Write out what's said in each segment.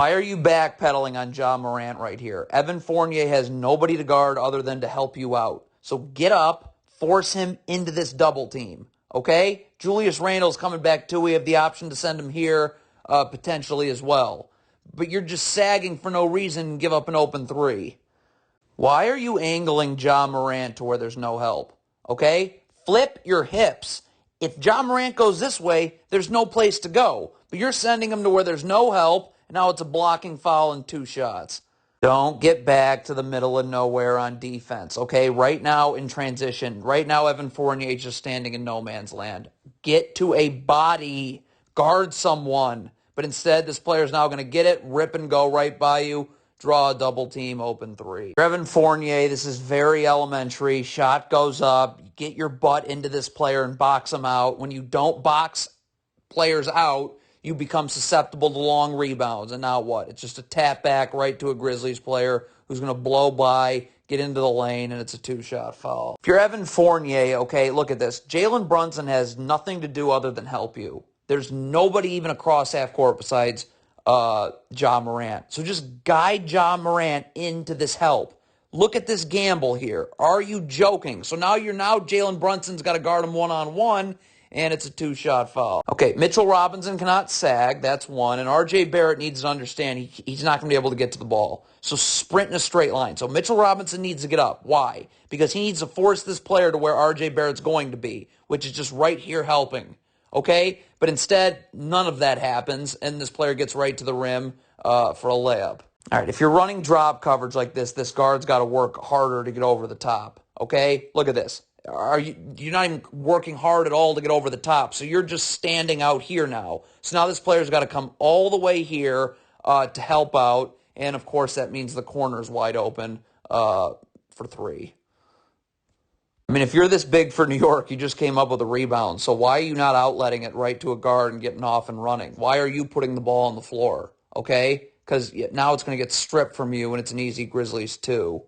Why are you backpedaling on Ja Morant right here? Evan Fournier has nobody to guard other than to help you out. So get up, force him into this double team, okay? Julius Randle's coming back too. We have the option to send him here potentially as well. But you're just sagging for no reason and give up an open three. Why are you angling Ja Morant to where there's no help? Okay? Flip your hips. If Ja Morant goes this way, there's no place to go. But you're sending him to where there's no help, and now it's a blocking foul and 2 shots. Don't get back to the middle of nowhere on defense, okay? Right now in transition, right now Evan Fournier is just standing in no man's land. Get to a body, guard someone. But instead, this player is now going to get it, rip and go right by you, draw a double team, open three. Evan Fournier, this is very elementary. Shot goes up. Get your butt into this player and box him out. When you don't box players out, you become susceptible to long rebounds. And now what? It's just a tap back right to a Grizzlies player who's going to blow by, get into the lane, and it's a 2-shot foul. If you're Evan Fournier, okay, look at this. Jalen Brunson has nothing to do other than help you. There's nobody even across half court besides Ja Morant. So just guide Ja Morant into this help. Look at this gamble here. Are you joking? So now Jalen Brunson's got to guard him one-on-one, and it's a 2-shot foul. Okay, Mitchell Robinson cannot sag. That's one. And R.J. Barrett needs to understand he's not going to be able to get to the ball. So sprint in a straight line. So Mitchell Robinson needs to get up. Why? Because he needs to force this player to where R.J. Barrett's going to be, which is just right here helping. Okay? But instead, none of that happens, and this player gets right to the rim for a layup. All right, if you're running drop coverage like this guard's got to work harder to get over the top. Okay? Look at this. You're not even working hard at all to get over the top, so you're just standing out here now. So now this player's got to come all the way here to help out, and of course that means the corner's wide open for 3. I mean, if you're this big for New York, you just came up with a rebound, so why are you not outletting it right to a guard and getting off and running? Why are you putting the ball on the floor, okay? Because now it's going to get stripped from you, and it's an easy Grizzlies 2.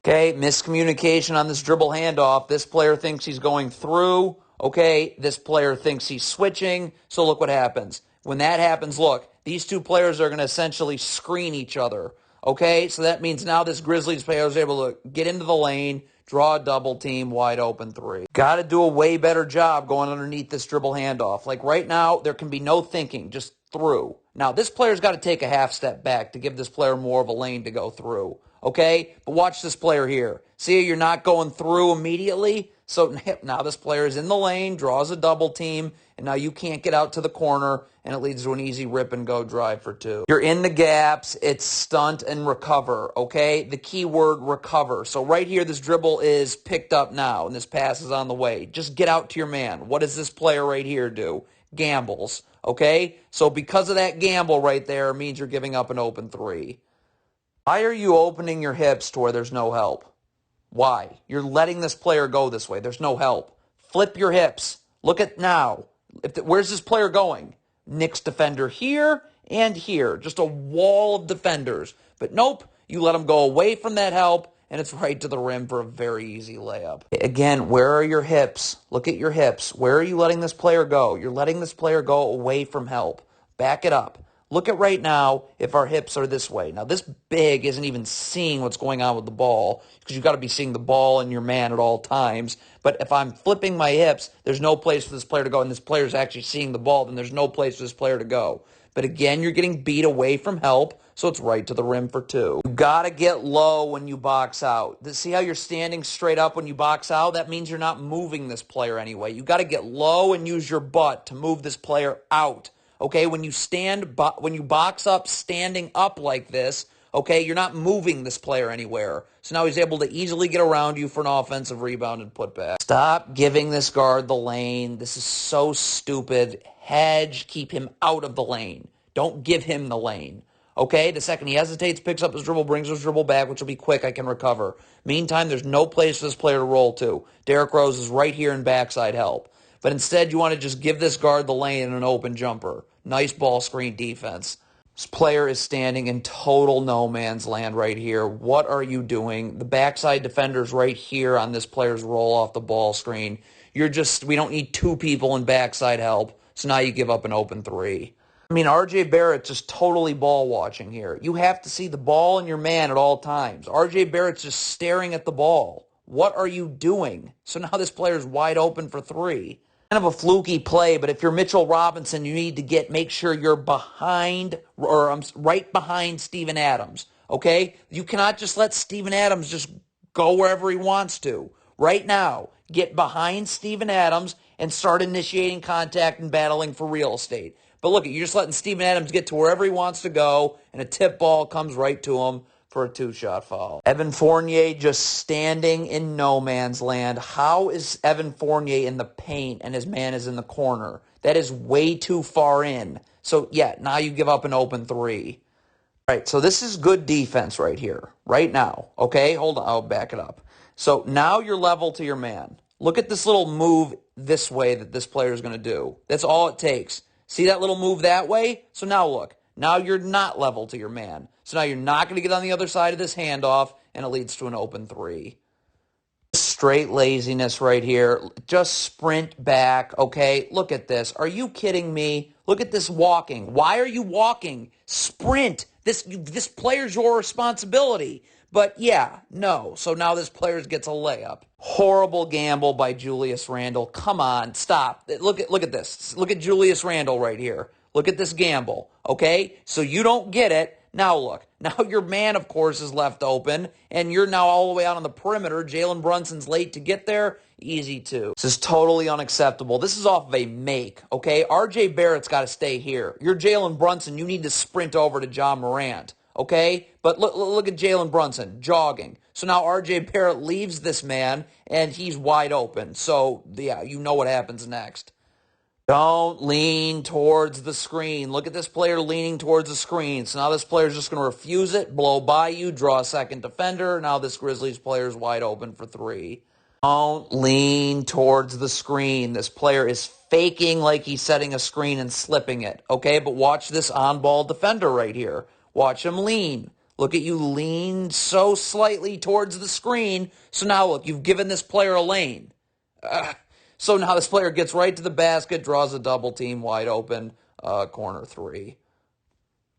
Okay, miscommunication on this dribble handoff. This player thinks he's going through. Okay, this player thinks he's switching. So look what happens. When that happens, look, these two players are going to essentially screen each other. Okay, so that means now this Grizzlies player is able to get into the lane, draw a double team, wide open 3. Got to do a way better job going underneath this dribble handoff. Like right now, there can be no thinking, just through. Now, this player's got to take a half step back to give this player more of a lane to go through. Okay? But watch this player here. See, you're not going through immediately. So now this player is in the lane, draws a double team, and now you can't get out to the corner, and it leads to an easy rip-and-go drive for 2. You're in the gaps. It's stunt and recover, okay? The key word, recover. So right here, this dribble is picked up now, and this pass is on the way. Just get out to your man. What does this player right here do? Gambles, okay? So because of that gamble right there, it means you're giving up an open 3. Why are you opening your hips to where there's no help? Why? You're letting this player go this way. There's no help. Flip your hips. Look at now. Where's this player going? Knicks defender here and here. Just a wall of defenders. But nope, you let him go away from that help, and it's right to the rim for a very easy layup. Again, where are your hips? Look at your hips. Where are you letting this player go? You're letting this player go away from help. Back it up. Look at right now if our hips are this way. Now, this big isn't even seeing what's going on with the ball because you've got to be seeing the ball and your man at all times. But if I'm flipping my hips, there's no place for this player to go, and this player is actually seeing the ball, then there's no place for this player to go. But again, you're getting beat away from help, so it's right to the rim for 2. You got to get low when you box out. See how you're standing straight up when you box out? That means you're not moving this player anyway. You got to get low and use your butt to move this player out. Okay, when you box up standing up like this, okay, you're not moving this player anywhere. So now he's able to easily get around you for an offensive rebound and put back. Stop giving this guard the lane. This is so stupid. Hedge, keep him out of the lane. Don't give him the lane. Okay, the second he hesitates, picks up his dribble, brings his dribble back, which will be quick, I can recover. Meantime, there's no place for this player to roll to. Derrick Rose is right here in backside help. But instead, you want to just give this guard the lane and an open jumper. Nice ball screen defense. This player is standing in total no man's land right here. What are you doing? The backside defender's right here on this player's roll off the ball screen. We don't need 2 people in backside help. So now you give up an open 3. I mean, RJ Barrett's just totally ball watching here. You have to see the ball and your man at all times. RJ Barrett's just staring at the ball. What are you doing? So now this player's wide open for three. Kind of a fluky play, but if you're Mitchell Robinson, you need to make sure you're behind, or right behind Steven Adams, okay? You cannot just let Steven Adams just go wherever he wants to. Right now, get behind Steven Adams and start initiating contact and battling for real estate. But look, you're just letting Steven Adams get to wherever he wants to go, and a tip ball comes right to him for a two-shot foul. Evan Fournier just standing in no man's land. How is Evan Fournier in the paint and his man is in the corner? That is way too far in. So, yeah, now you give up an open three. All right, so this is good defense right here, right now. Okay, hold on, I'll back it up. So now you're level to your man. Look at this little move this way that this player is going to do. That's all it takes. See that little move that way? So now look. Now you're not level to your man. So now you're not going to get on the other side of this handoff, and it leads to an open three. Straight laziness right here. Just sprint back, okay? Look at this. Are you kidding me? Look at this walking. Why are you walking? Sprint. This player's your responsibility. But yeah, no. So now this player gets a layup. Horrible gamble by Julius Randle. Come on, stop. Look at this. Look at Julius Randle right here. Look at this gamble, okay? So you don't get it. Now look. Now your man, of course, is left open, and you're now all the way out on the perimeter. Jalen Brunson's late to get there. Easy too. This is totally unacceptable. This is off of a make, okay? R.J. Barrett's got to stay here. You're Jalen Brunson. You need to sprint over to Ja Morant, okay? But look at Jalen Brunson jogging. So now R.J. Barrett leaves this man, and he's wide open. So, yeah, you know what happens next. Don't lean towards the screen. Look at this player leaning towards the screen. So now this player's just going to refuse it, blow by you, draw a second defender. Now this Grizzlies player's wide open for three. Don't lean towards the screen. This player is faking like he's setting a screen and slipping it. Okay, but watch this on-ball defender right here. Watch him lean. Look at you lean so slightly towards the screen. So now look, you've given this player a lane. So now this player gets right to the basket, draws a double team, wide open, corner three.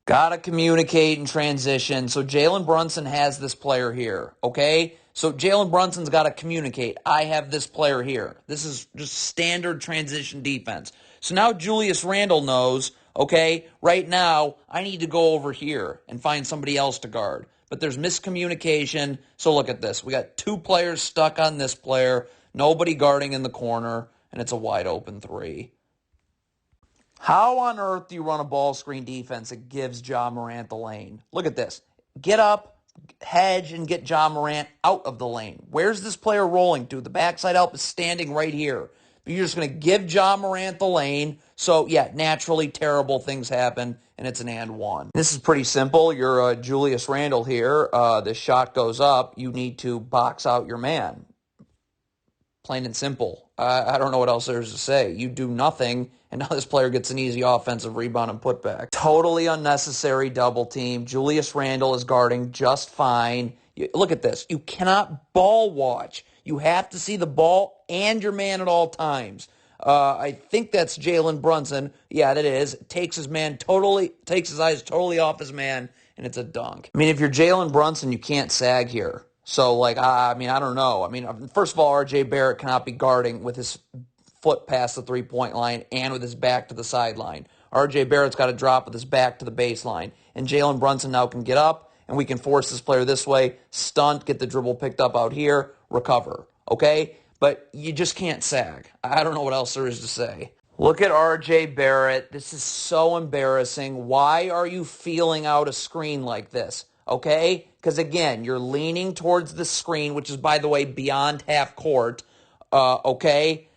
Got to communicate in transition. So Jalen Brunson has this player here, okay? So Jalen Brunson's got to communicate. I have this player here. This is just standard transition defense. So now Julius Randle knows, okay, right now I need to go over here and find somebody else to guard. But there's miscommunication. So look at this. We got two players stuck on this player. Nobody guarding in the corner, and it's a wide open three. How on earth do you run a ball screen defense that gives Ja Morant the lane? Look at this. Get up, hedge, and get Ja Morant out of the lane. Where's this player rolling to? The backside help is standing right here. But you're just going to give Ja Morant the lane. So, yeah, naturally terrible things happen, and it's an and one. This is pretty simple. You're Julius Randle here. This shot goes up. You need to box out your man. Plain and simple. I don't know what else there's to say. You do nothing, and now this player gets an easy offensive rebound and putback. Totally unnecessary double team. Julius Randle is guarding just fine. Look at this. You cannot ball watch. You have to see the ball and your man at all times. I think that's Jalen Brunson. Yeah, that is. Takes his eyes totally off his man, and it's a dunk. I mean, if you're Jalen Brunson, you can't sag here. So, I don't know. I mean, first of all, R.J. Barrett cannot be guarding with his foot past the three-point line and with his back to the sideline. R.J. Barrett's got to drop with his back to the baseline. And Jalen Brunson now can get up, and we can force this player this way, stunt, get the dribble picked up out here, recover. Okay? But you just can't sag. I don't know what else there is to say. Look at R.J. Barrett. This is so embarrassing. Why are you feeling out a screen like this? Okay? Because, again, you're leaning towards the screen, which is, by the way, beyond half court. Okay?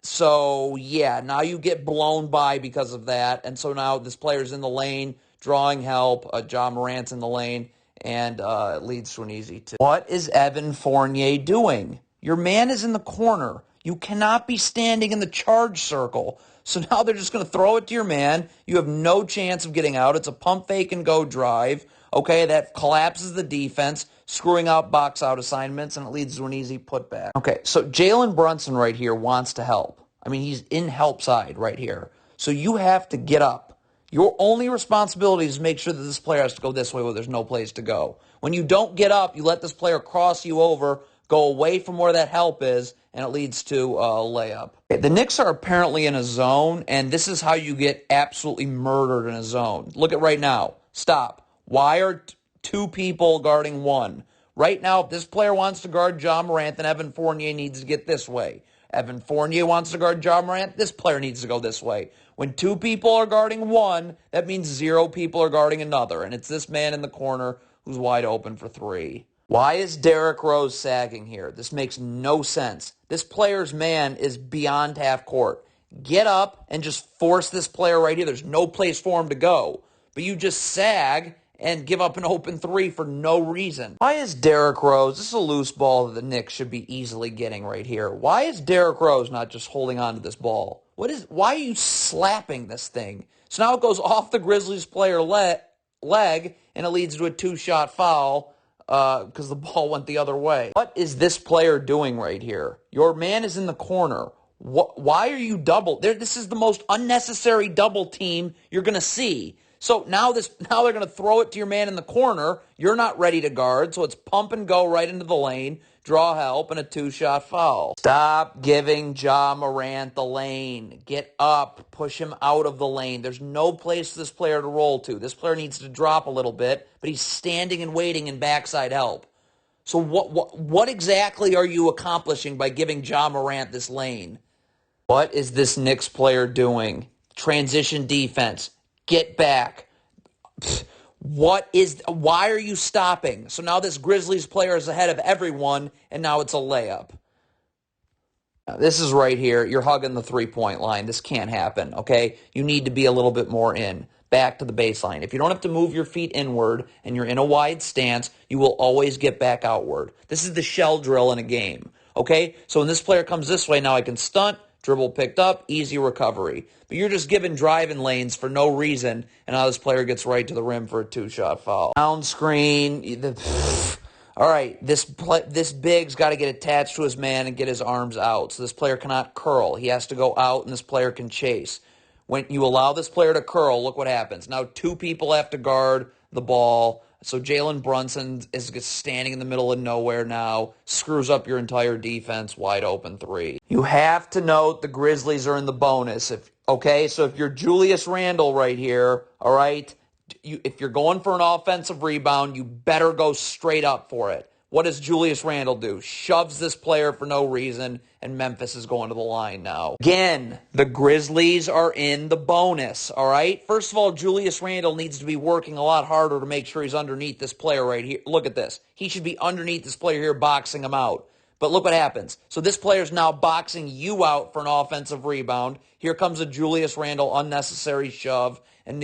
So, yeah, now you get blown by because of that. And so now this player's in the lane, drawing help. Ja Morant's in the lane, and it leads to an easy two. What is Evan Fournier doing? Your man is in the corner. You cannot be standing in the charge circle. So now they're just going to throw it to your man. You have no chance of getting out. It's a pump fake and go drive. Okay, that collapses the defense, screwing out box out assignments, and it leads to an easy putback. Okay, so Jalen Brunson right here wants to help. I mean, he's in help side right here. So you have to get up. Your only responsibility is to make sure that this player has to go this way where there's no place to go. When you don't get up, you let this player cross you over, go away from where that help is, and it leads to a layup. Okay, the Knicks are apparently in a zone, and this is how you get absolutely murdered in a zone. Look at right now. Stop. Why are two people guarding one? Right now, if this player wants to guard Ja Morant, then Evan Fournier needs to get this way. Evan Fournier wants to guard Ja Morant, this player needs to go this way. When two people are guarding one, that means 0 people are guarding another, and it's this man in the corner who's wide open for 3. Why is Derrick Rose sagging here? This makes no sense. This player's man is beyond half court. Get up and just force this player right here. There's no place for him to go. But you just sag and give up an open 3 for no reason. Why is Derrick Rose, this is a loose ball that the Knicks should be easily getting right here. Why is Derrick Rose not just holding on to this ball? Why are you slapping this thing? So now it goes off the Grizzlies player leg, and it leads to a 2-shot foul because the ball went the other way. What is this player doing right here? Your man is in the corner. Why are you double? This is the most unnecessary double team you're going to see. So now they're going to throw it to your man in the corner. You're not ready to guard, so it's pump and go right into the lane, draw help, and a 2-shot foul. Stop giving Ja Morant the lane. Get up. Push him out of the lane. There's no place for this player to roll to. This player needs to drop a little bit, but he's standing and waiting in backside help. So what exactly are you accomplishing by giving Ja Morant this lane? What is this Knicks player doing? Transition defense. Get back. Why are you stopping? So now this Grizzlies player is ahead of everyone, and now it's a layup. Now, this is right here. You're hugging the 3-point line. This can't happen, okay? You need to be a little bit more in. Back to the baseline. If you don't have to move your feet inward and you're in a wide stance, you will always get back outward. This is the shell drill in a game, okay? So when this player comes this way, now I can stunt, dribble picked up, easy recovery. But you're just giving driving lanes for no reason, and now this player gets right to the rim for a 2-shot foul. Down screen. All right, this big's got to get attached to his man and get his arms out. So this player cannot curl. He has to go out, and this player can chase. When you allow this player to curl, look what happens. Now 2 people have to guard the ball. So Jalen Brunson is standing in the middle of nowhere now, screws up your entire defense, wide open 3. You have to note the Grizzlies are in the bonus. So if you're Julius Randle right here, all right, if you're going for an offensive rebound, you better go straight up for it. What does Julius Randle do? Shoves this player for no reason, and Memphis is going to the line now. Again, the Grizzlies are in the bonus, all right? First of all, Julius Randle needs to be working a lot harder to make sure he's underneath this player right here. Look at this. He should be underneath this player here, boxing him out. But look what happens. So this player's now boxing you out for an offensive rebound. Here comes a Julius Randle unnecessary shove, and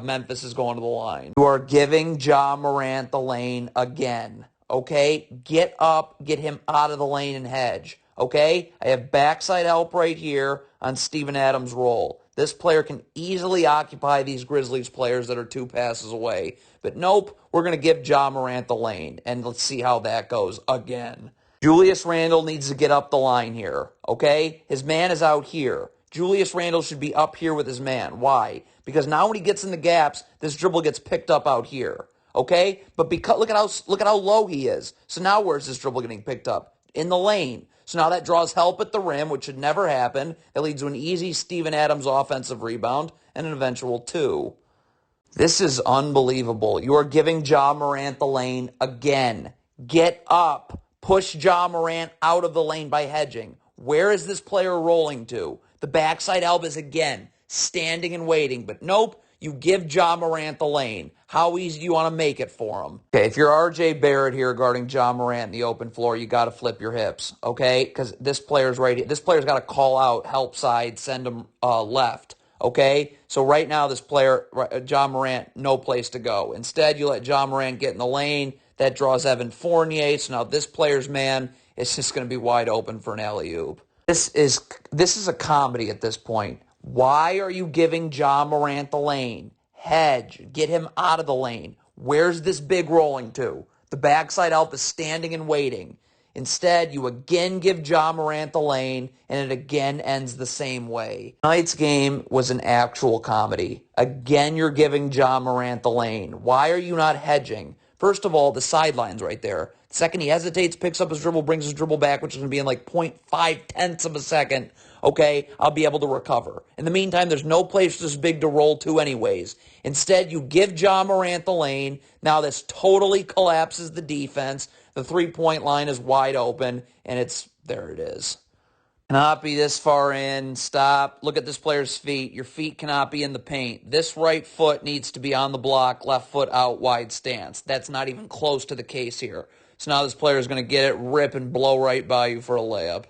Memphis is going to the line. You are giving Ja Morant the lane again. Okay, get up, get him out of the lane and hedge. Okay, I have backside help right here on Steven Adams' roll. This player can easily occupy these Grizzlies players that are 2 passes away. But nope, we're going to give Ja Morant the lane, and let's see how that goes again. Julius Randle needs to get up the line here, okay? His man is out here. Julius Randle should be up here with his man. Why? Because now when he gets in the gaps, this dribble gets picked up out here. Okay, but look at how low he is. So now where's this dribble getting picked up? In the lane. So now that draws help at the rim, which should never happen. That leads to an easy Steven Adams offensive rebound and an eventual 2. This is unbelievable. You are giving Ja Morant the lane again. Get up. Push Ja Morant out of the lane by hedging. Where is this player rolling to? The backside help is again standing and waiting, but nope. You give Ja Morant the lane. How easy do you want to make it for him? Okay, if you're R.J. Barrett here guarding Ja Morant in the open floor, you got to flip your hips, okay? Because this player's right here. This player's got to call out, help side, send him left, okay? So right now, this player, Ja Morant, no place to go. Instead, you let Ja Morant get in the lane. That draws Evan Fournier. So now this player's man is just going to be wide open for an alley-oop. This is a comedy at this point. Why are you giving Ja Morant the lane? Hedge. Get him out of the lane. Where's this big rolling to? The backside help is standing and waiting. Instead, you again give Ja Morant the lane, and it again ends the same way. Tonight's game was an actual comedy. Again, you're giving Ja Morant the lane. Why are you not hedging? First of all, the sidelines right there. Second, he hesitates, picks up his dribble, brings his dribble back, which is going to be in like 0.5 tenths of a second. Okay, I'll be able to recover. In the meantime, there's no place this big to roll to anyways. Instead, you give Ja Morant the lane. Now this totally collapses the defense. The three-point line is wide open, and there it is. Cannot be this far in. Stop. Look at this player's feet. Your feet cannot be in the paint. This right foot needs to be on the block, left foot out, wide stance. That's not even close to the case here. So now this player is going to get it, rip, and blow right by you for a layup.